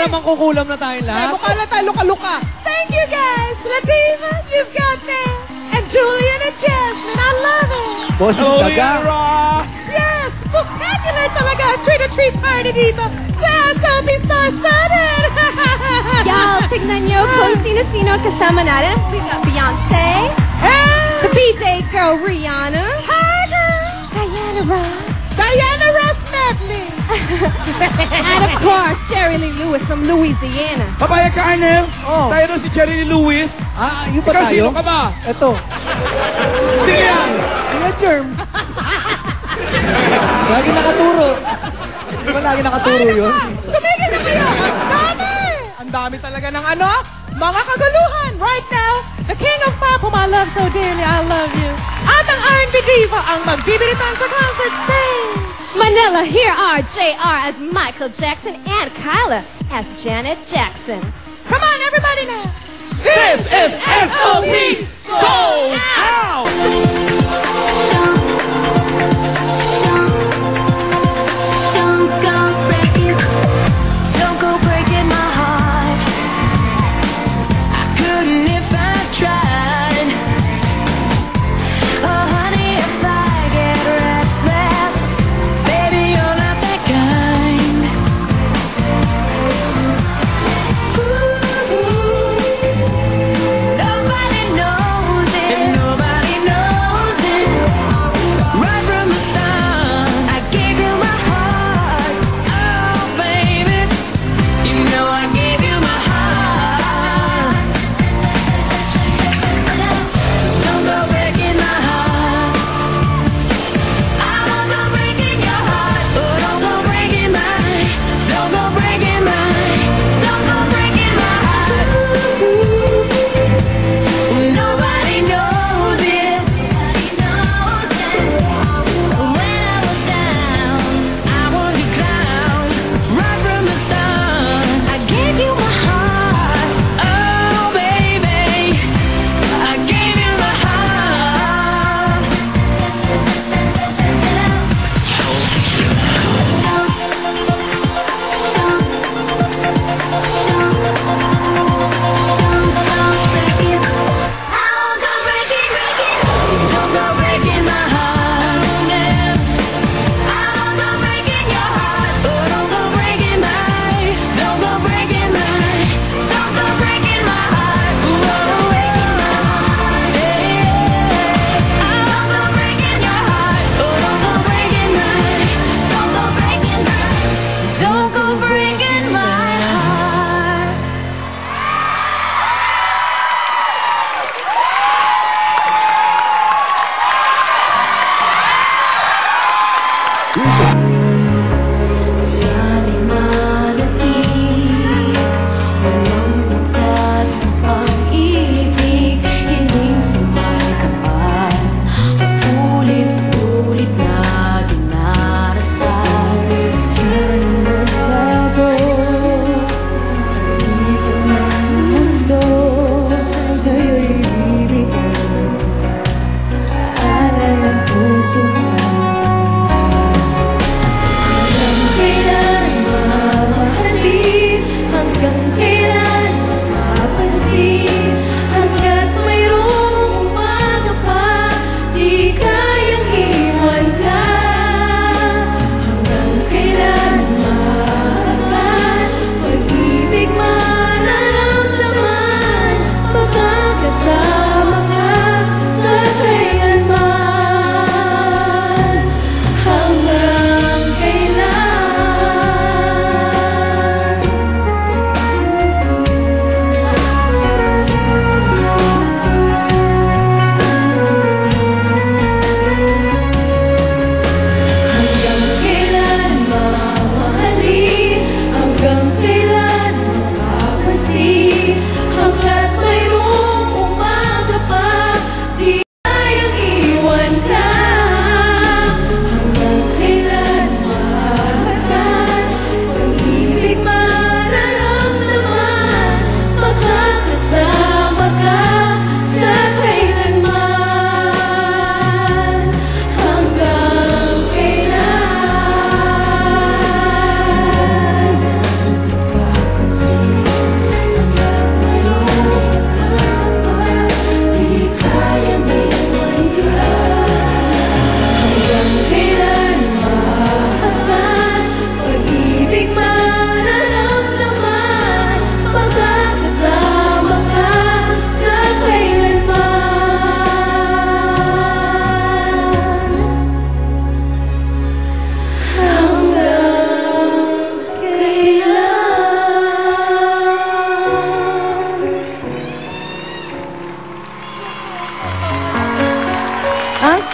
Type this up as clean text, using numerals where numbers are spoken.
para mangkukulam na tayong Ay, lahat. mukha na tayo luka-luka. Thank you guys. Latifa, you've got me. And Julian and Jasmine, I love it. Boses daga. Yes, spectacular talaga. Treat-or-treat party dito sa Sophie Star-Studded. Y'all, tignan nyo kung sino-sino kasama natin. We got Beyonce, Hey! the PJ girl Rihanna, Hi, girl. Diana Ross, Diana Ross Medley. and of course, Jerry Lee Lewis from Louisiana. Papaya ka, Arnel. Oh. Tayo doon si Jerry Lewis. Yung ba Ikaw, tayo? sino ka ba? Ito. Sige yan. Mga germs. Lagi nakaturo. Di ba lagi nakaturo yun? Tumigil na kayo. Ang dami. Ang dami talaga ng ano? Mga kaguluhan. Right now, the king of pop whom I love so dearly, I love you. At ang R&B diva ang magbibiritan sa concert stage. Manila, here are JR as Michael Jackson and Kyla as Janet Jackson. Come on, everybody now. This is SOP Sold Out.